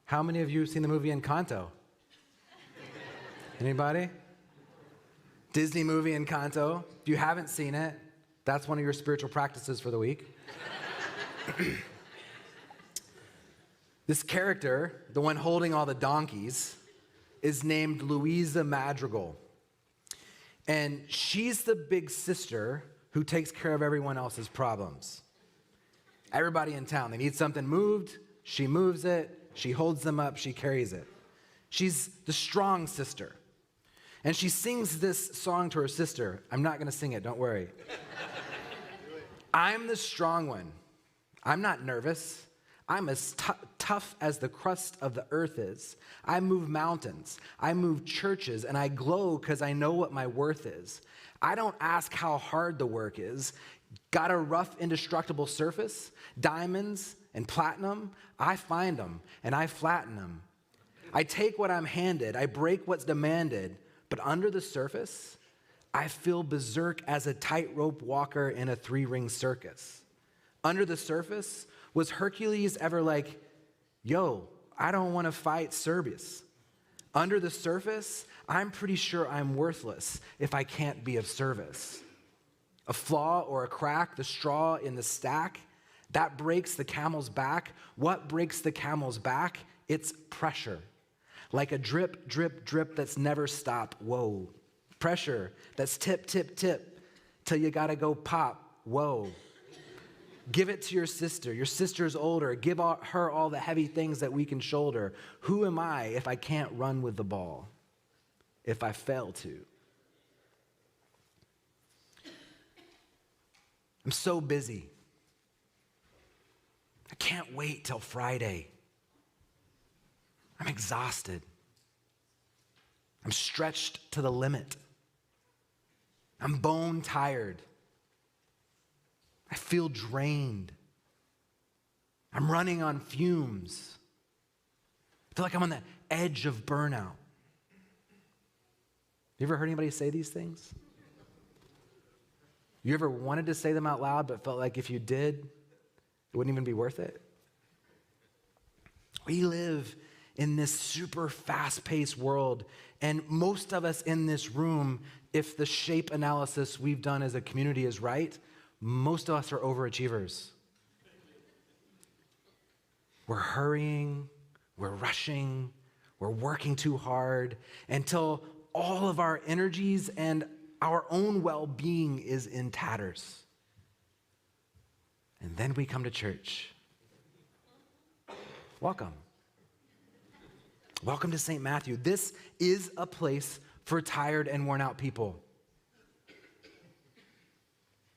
How many of you have seen the movie Encanto? Anybody? Disney movie Encanto. If you haven't seen it, that's one of your spiritual practices for the week. This character, the one holding all the donkeys, is named Louisa Madrigal. And she's the big sister who takes care of everyone else's problems. Everybody in town, they need something moved, she moves it, she holds them up, she carries it. She's the strong sister. And she sings this song to her sister. I'm not gonna sing it, don't worry. I'm the strong one. I'm not nervous. I'm as tough as the crust of the earth is. I move mountains. I move churches, and I glow because I know what my worth is. I don't ask how hard the work is. Got a rough, indestructible surface? Diamonds and platinum? I find them, and I flatten them. I take what I'm handed. I break what's demanded. But under the surface, I feel berserk as a tightrope walker in a 3-ring circus. Under the surface, was Hercules ever like, yo, I don't want to fight Cerberus? Under the surface, I'm pretty sure I'm worthless if I can't be of service. A flaw or a crack, the straw in the stack, that breaks the camel's back. What breaks the camel's back? It's pressure. Like a drip, drip, drip that's never stop. Whoa. Pressure that's tip, tip, tip till you gotta go pop. Whoa. Give it to your sister. Your sister's older. Give her all the heavy things that we can shoulder. Who am I if I can't run with the ball? If I fail to? I'm so busy. I can't wait till Friday. I'm exhausted. I'm stretched to the limit. I'm bone tired. I feel drained. I'm running on fumes. I feel like I'm on the edge of burnout. You ever heard anybody say these things? You ever wanted to say them out loud but felt like if you did, it wouldn't even be worth it? We live in this super fast-paced world, and most of us in this room, if the shape analysis we've done as a community is right, most of us are overachievers. We're hurrying, we're rushing, we're working too hard until all of our energies and our own well-being is in tatters. And then we come to church. Welcome. Welcome to St. Matthew. This is a place for tired and worn out people.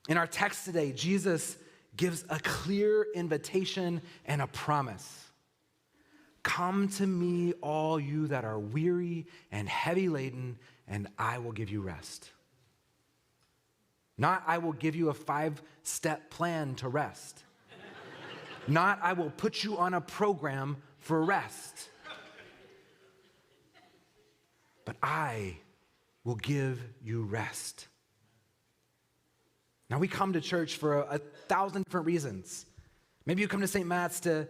In our text today, Jesus gives a clear invitation and a promise. Come to me, all you that are weary and heavy laden, and I will give you rest. Not I will give you a 5-step plan to rest. Not I will put you on a program for rest. But I will give you rest. Now, we come to church for 1,000 different reasons. Maybe you come to St. Matt's to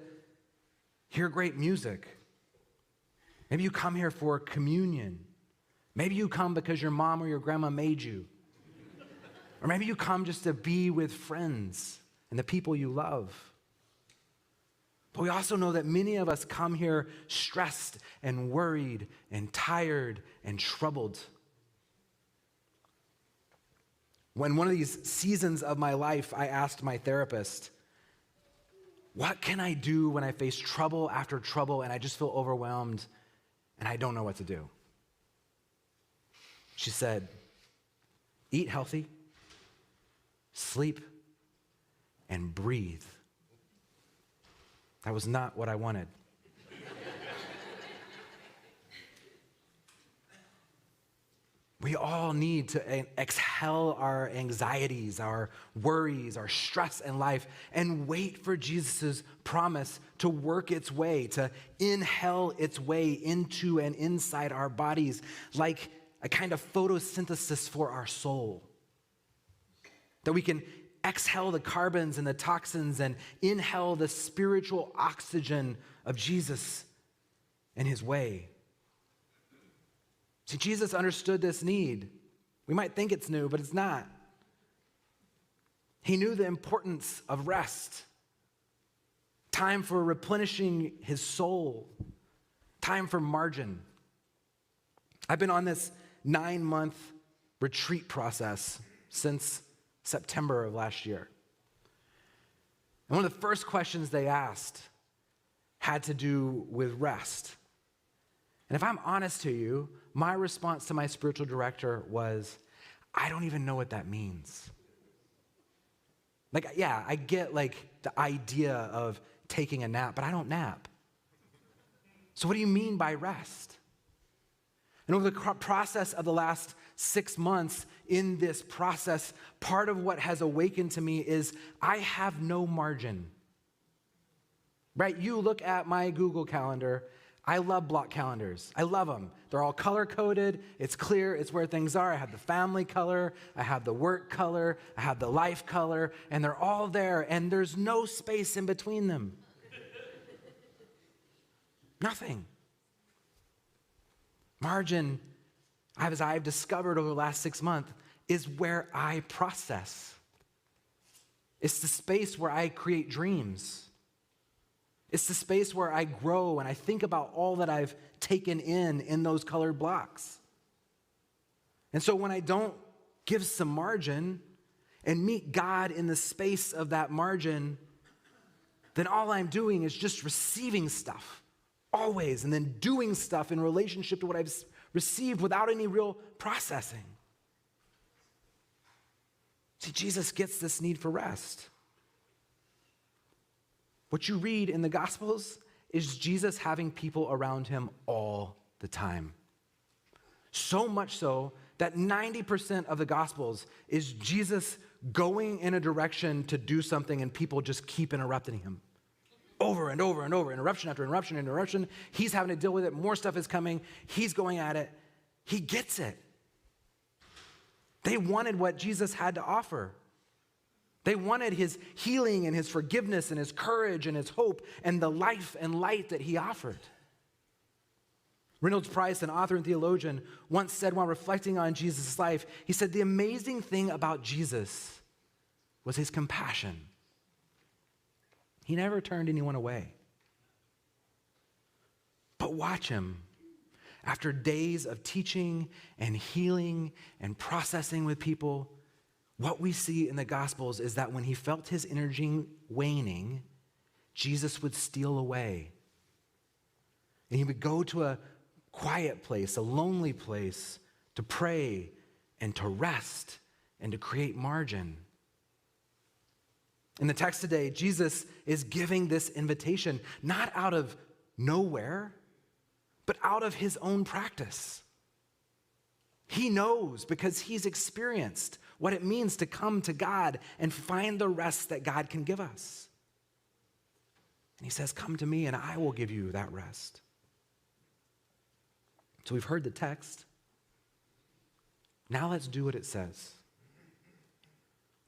hear great music. Maybe you come here for communion. Maybe you come because your mom or your grandma made you. Or maybe you come just to be with friends and the people you love. But we also know that many of us come here stressed and worried and tired and troubled. When one of these seasons of my life, I asked my therapist, what can I do when I face trouble after trouble and I just feel overwhelmed and I don't know what to do? She said, eat healthy, sleep, and breathe. That was not what I wanted. We all need to exhale our anxieties, our worries, our stress in life, and wait for Jesus' promise to work its way, to inhale its way into and inside our bodies like a kind of photosynthesis for our soul. That we can exhale the carbons and the toxins and inhale the spiritual oxygen of Jesus and his way. See, Jesus understood this need. We might think it's new, but it's not. He knew the importance of rest, time for replenishing his soul, time for margin. I've been on this 9-month retreat process since September of last year. And one of the first questions they asked had to do with rest. And if I'm honest to you, my response to my spiritual director was, I don't even know what that means. Like, yeah, I get like the idea of taking a nap, but I don't nap. So what do you mean by rest? And over the process of the last 6 months in this process, part of what has awakened to me is I have no margin. Right? You look at my Google Calendar. I love block calendars. I love them. They're all color-coded. It's clear. It's where things are. I have the family color. I have the work color. I have the life color. And they're all there. And there's no space in between them. Nothing. Margin, as I've discovered over the last 6 months, is where I process. It's the space where I create dreams. It's the space where I grow and I think about all that I've taken in those colored blocks. And so when I don't give some margin and meet God in the space of that margin, then all I'm doing is just receiving stuff. Always, and then doing stuff in relationship to what I've received without any real processing. See, Jesus gets this need for rest. What you read in the Gospels is Jesus having people around him all the time. So much so that 90% of the Gospels is Jesus going in a direction to do something and people just keep interrupting him. Over and over and over, interruption after interruption, interruption. He's having to deal with it. More stuff is coming. He's going at it. He gets it. They wanted what Jesus had to offer. They wanted his healing and his forgiveness and his courage and his hope and the life and light that he offered. Reynolds Price, an author and theologian, once said while reflecting on Jesus' life, he said, the amazing thing about Jesus was his compassion. He never turned anyone away. But watch him. After days of teaching and healing and processing with people, what we see in the Gospels is that when he felt his energy waning, Jesus would steal away. And he would go to a quiet place, a lonely place, to pray and to rest and to create margin. In the text today, Jesus is giving this invitation, not out of nowhere, but out of his own practice. He knows because he's experienced what it means to come to God and find the rest that God can give us. And he says, come to me and I will give you that rest. So we've heard the text. Now let's do what it says.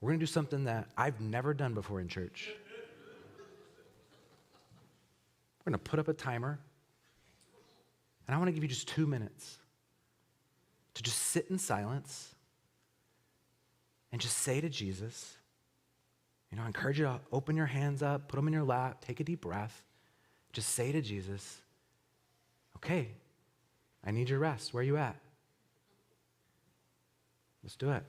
We're going to do something that I've never done before in church. We're going to put up a timer, and I want to give you just 2 minutes to just sit in silence and just say to Jesus, I encourage you to open your hands up, put them in your lap, take a deep breath. Just say to Jesus, okay, I need your rest. Where are you at? Let's do it.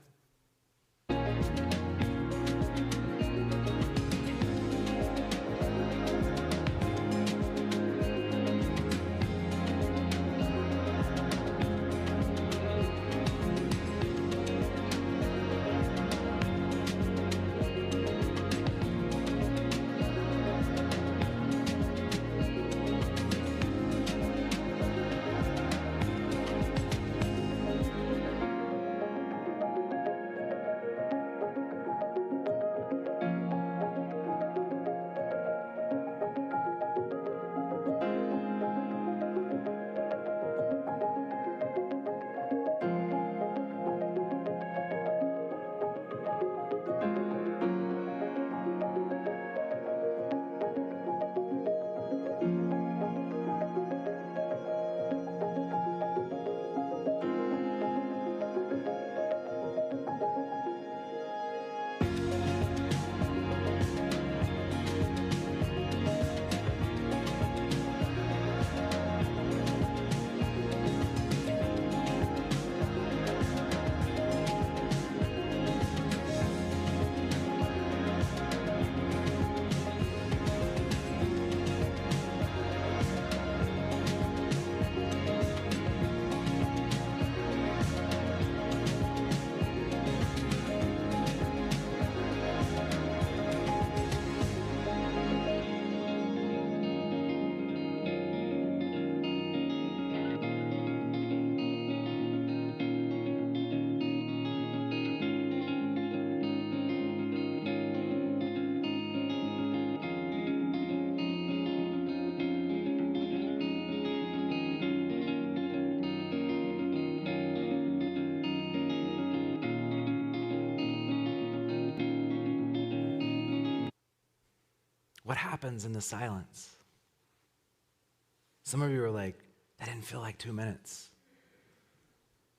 what happens in the silence? Some of you are like, that didn't feel like 2 minutes.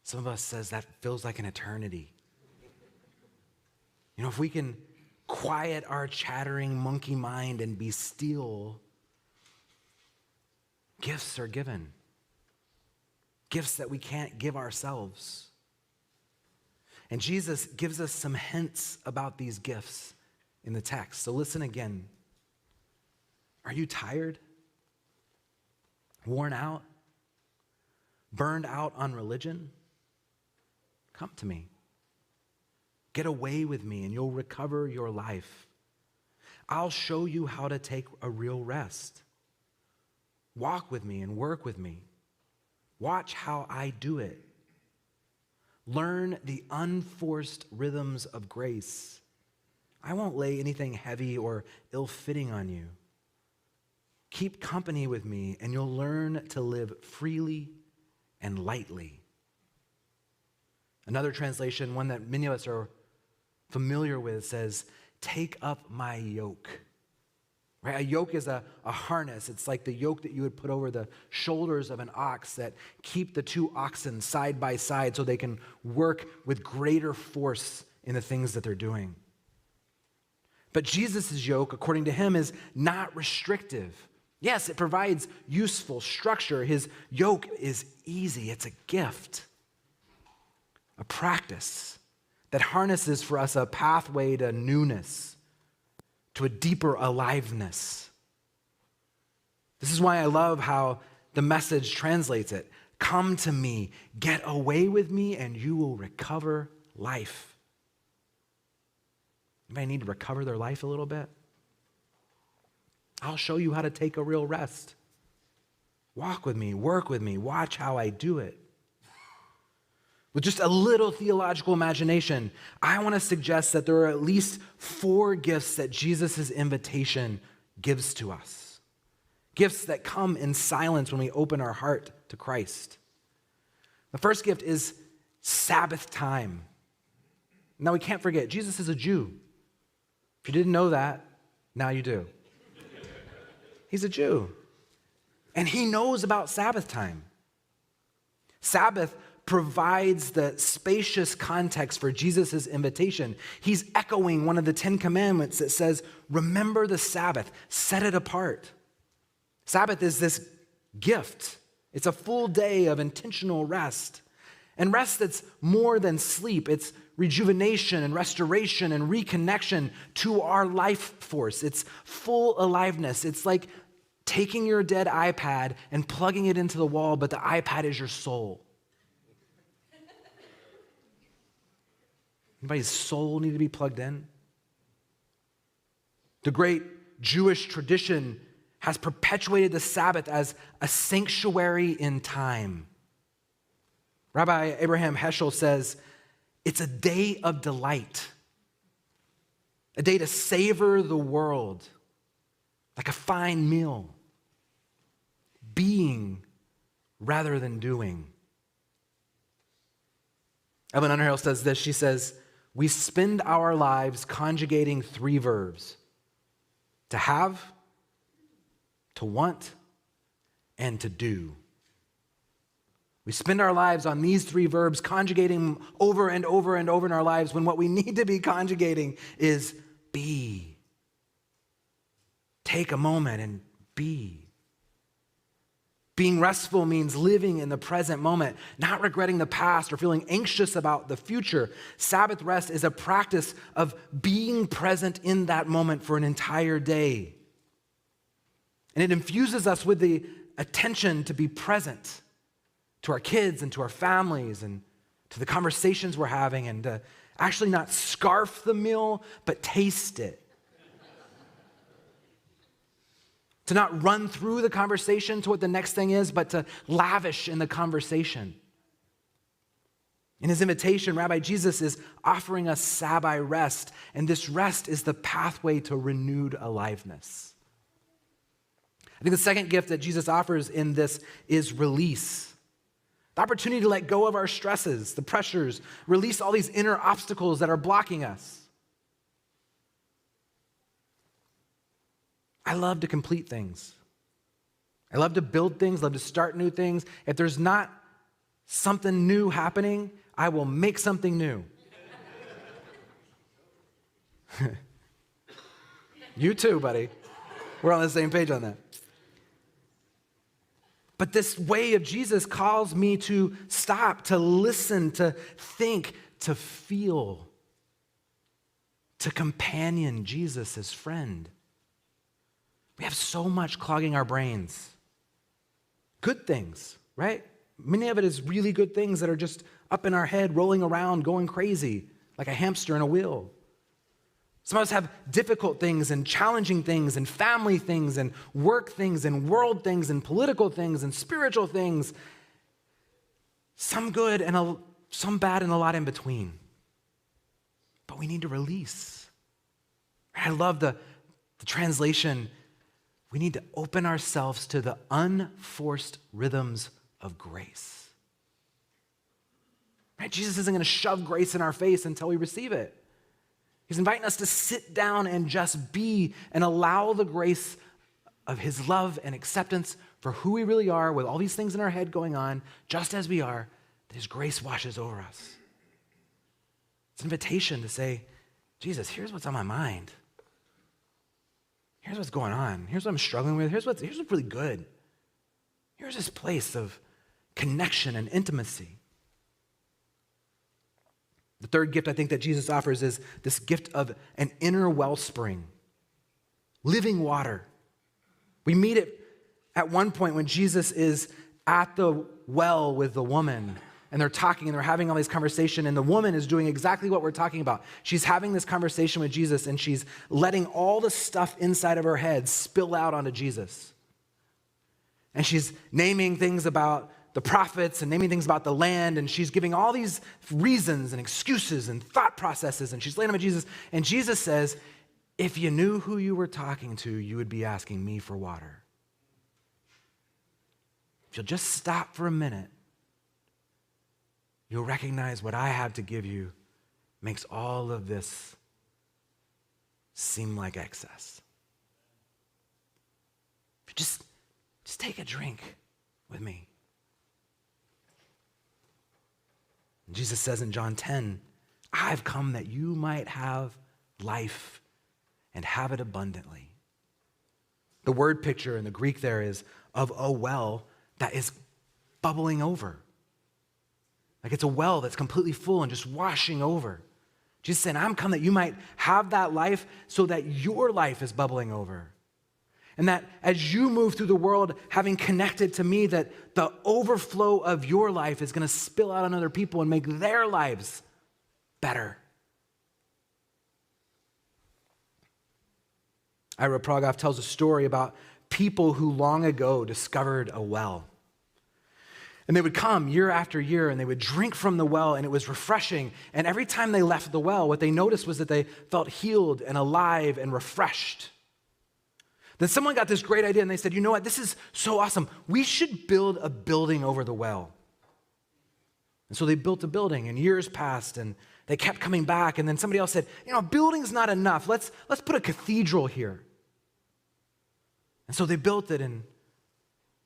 Some of us says that feels like an eternity. You know, if we can quiet our chattering monkey mind and be still, gifts are given. Gifts that we can't give ourselves. And Jesus gives us some hints about these gifts in the text. So listen again. Are you tired? Worn out? Burned out on religion? Come to me. Get away with me and you'll recover your life. I'll show you how to take a real rest. Walk with me and work with me. Watch how I do it. Learn the unforced rhythms of grace. I won't lay anything heavy or ill-fitting on you. Keep company with me and you'll learn to live freely and lightly. Another translation, one that many of us are familiar with, says, take up my yoke. Right? A yoke is a harness. It's like the yoke that you would put over the shoulders of an ox that keep the two oxen side by side so they can work with greater force in the things that they're doing. But Jesus' yoke, according to him, is not restrictive. Yes, it provides useful structure. His yoke is easy. It's a gift, a practice that harnesses for us a pathway to newness, to a deeper aliveness. This is why I love how the Message translates it. Come to me, get away with me, and you will recover life. Anybody need to recover their life a little bit? I'll show you how to take a real rest. Walk with me, work with me, watch how I do it. With just a little theological imagination, I want to suggest that there are at least 4 gifts that Jesus' invitation gives to us. Gifts that come in silence when we open our heart to Christ. The first gift is Sabbath time. Now we can't forget, Jesus is a Jew. If you didn't know that, now you do. He's a Jew. And he knows about Sabbath time. Sabbath provides the spacious context for Jesus' invitation. He's echoing one of the 10 commandments that says, remember the Sabbath, set it apart. Sabbath is this gift. It's a full day of intentional rest. And rest that's more than sleep. It's rejuvenation and restoration and reconnection to our life force. It's full aliveness. It's like taking your dead iPad and plugging it into the wall, but the iPad is your soul. Anybody's soul need to be plugged in? The great Jewish tradition has perpetuated the Sabbath as a sanctuary in time. Rabbi Abraham Heschel says, it's a day of delight, a day to savor the world like a fine meal, being rather than doing. Evelyn Underhill says this, she says, we spend our lives conjugating 3 verbs, to have, to want, and to do. We spend our lives on these 3 verbs, conjugating them over and over and over in our lives, when what we need to be conjugating is be. Take a moment and be. Being restful means living in the present moment, not regretting the past or feeling anxious about the future. Sabbath rest is a practice of being present in that moment for an entire day. And it infuses us with the attention to be present to our kids and to our families and to the conversations we're having, and to actually not scarf the meal, but taste it. To not run through the conversation to what the next thing is, but to lavish in the conversation. In his invitation, Rabbi Jesus is offering us Sabbath rest, and this rest is the pathway to renewed aliveness. I think the second gift that Jesus offers in this is release. The opportunity to let go of our stresses, the pressures, release all these inner obstacles that are blocking us. I love to complete things. I love to build things, love to start new things. If there's not something new happening, I will make something new. You too, buddy. We're on the same page on that. But this way of Jesus calls me to stop, to listen, to think, to feel, to companion Jesus as friend. We have so much clogging our brains. Good things, right? Many of it is really good things that are just up in our head, rolling around, going crazy, like a hamster in a wheel. Some of us have difficult things and challenging things and family things and work things and world things and political things and spiritual things. Some good and some bad and a lot in between. But we need to release. I love the translation. We need to open ourselves to the unforced rhythms of grace. Right? Jesus isn't going to shove grace in our face until we receive it. He's inviting us to sit down and just be and allow the grace of his love and acceptance for who we really are with all these things in our head going on, just as we are, that his grace washes over us. It's an invitation to say, Jesus, here's what's on my mind. Here's what's going on. Here's what I'm struggling with. Here's what's really good. Here's this place of connection and intimacy. The third gift I think that Jesus offers is this gift of an inner wellspring, living water. We meet it at one point when Jesus is at the well with the woman, and they're talking and they're having all this conversation, and the woman is doing exactly what we're talking about. She's having this conversation with Jesus, and she's letting all the stuff inside of her head spill out onto Jesus. And she's naming things about the prophets and naming things about the land, and she's giving all these reasons and excuses and thought processes, and she's laying them at Jesus. And Jesus says, if you knew who you were talking to, you would be asking me for water. If you'll just stop for a minute, you'll recognize what I have to give you makes all of this seem like excess. Just take a drink with me. And Jesus says in John 10, I've come that you might have life and have it abundantly. The word picture in the Greek there is of a well that is bubbling over. Like it's a well that's completely full and just washing over. Jesus saying, I'm come that you might have that life so that your life is bubbling over. And that as you move through the world having connected to me, that the overflow of your life is going to spill out on other people and make their lives better. Ira Progoff tells a story about people who long ago discovered a well. And they would come year after year and they would drink from the well, and it was refreshing. And every time they left the well, what they noticed was that they felt healed and alive and refreshed. Then someone got this great idea and they said, you know what, this is so awesome. We should build a building over the well. And so they built a building, and years passed and they kept coming back. And then somebody else said, you know, a building's not enough. Let's put a cathedral here. And so they built it, and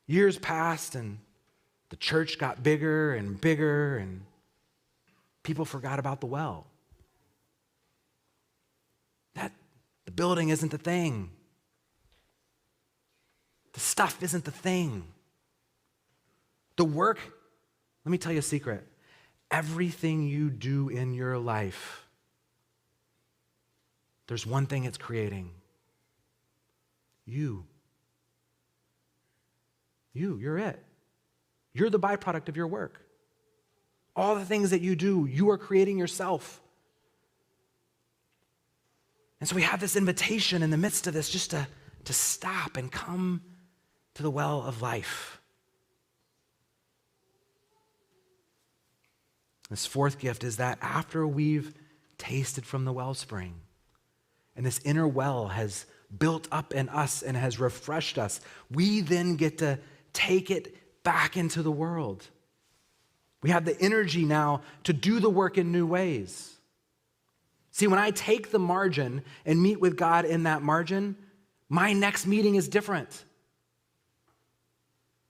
years passed, and the church got bigger, and people forgot about the well. That the building isn't the thing. The stuff isn't the thing. The work, let me tell you a secret. Everything you do in your life, there's one thing it's creating. You're it. You're the byproduct of your work. All the things that you do, you are creating yourself. And so we have this invitation in the midst of this just to stop and come to the well of life. This fourth gift is that after we've tasted from the wellspring, and this inner well has built up in us and has refreshed us, we then get to take it back into the world. We have the energy now to do the work in new ways. See, when I take the margin and meet with God in that margin, My next meeting is different.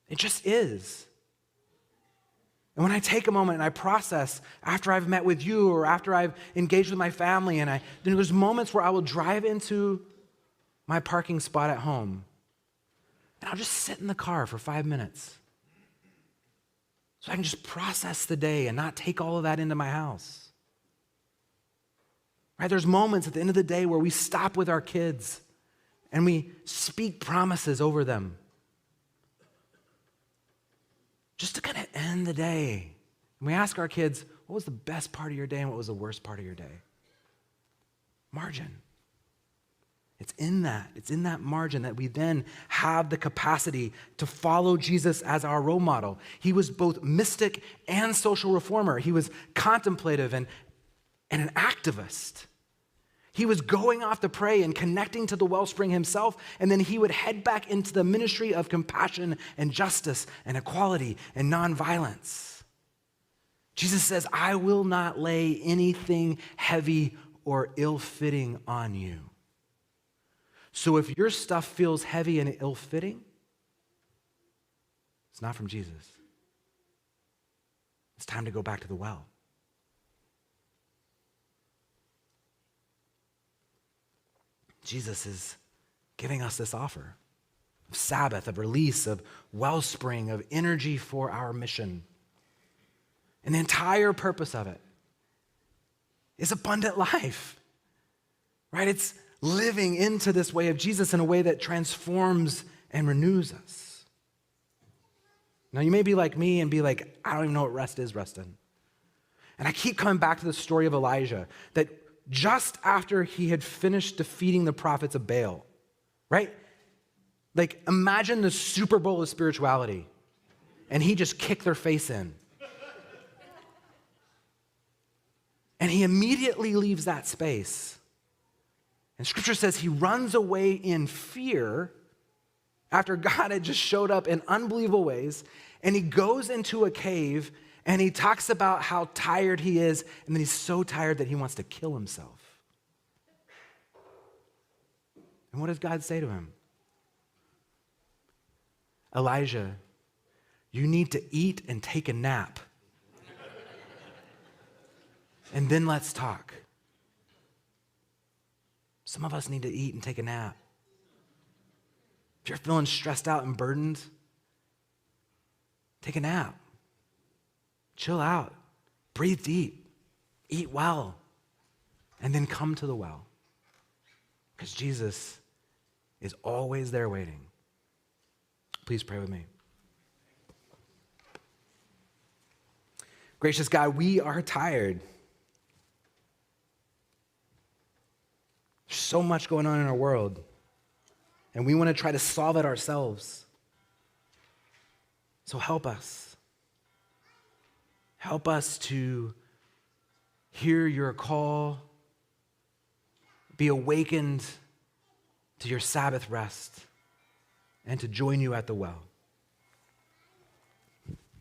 It just is. And when I take a moment and I process after I've met with you or after I've engaged with my family, and there's moments where I will drive into my parking spot at home and I'll just sit in the car for 5 minutes so I can just process the day and not take all of that into my house. Right? There's moments at the end of the day where we stop with our kids and we speak promises over them, just to kind of end the day. And we ask our kids, what was the best part of your day and what was the worst part of your day? Margin. It's in that margin that we then have the capacity to follow Jesus as our role model. He was both mystic and social reformer. He was contemplative and an activist. He was going off to pray and connecting to the wellspring himself, and then he would head back into the ministry of compassion and justice and equality and nonviolence. Jesus says, I will not lay anything heavy or ill-fitting on you. So if your stuff feels heavy and ill-fitting, it's not from Jesus. It's time to go back to the well. Jesus is giving us this offer of Sabbath, of release, of wellspring, of energy for our mission. And the entire purpose of it is abundant life, right? It's living into this way of Jesus in a way that transforms and renews us. Now, you may be like me and be like, I don't even know what rest is, Rustin. And I keep coming back to the story of Elijah, that just after he had finished defeating the prophets of Baal, right? Like, imagine the Super Bowl of spirituality, and he just kicked their face in. And he immediately leaves that space. And Scripture says he runs away in fear after God had just showed up in unbelievable ways, and he goes into a cave and he talks about how tired he is, and then he's so tired that he wants to kill himself. And what does God say to him? Elijah, you need to eat and take a nap. And then let's talk. Some of us need to eat and take a nap. If you're feeling stressed out and burdened, take a nap. Chill out. Breathe deep. Eat well. And then come to the well. Because Jesus is always there waiting. Please pray with me. Gracious God, we are tired. There's so much going on in our world, and we want to try to solve it ourselves. So help us. Help us to hear your call, be awakened to your Sabbath rest, and to join you at the well.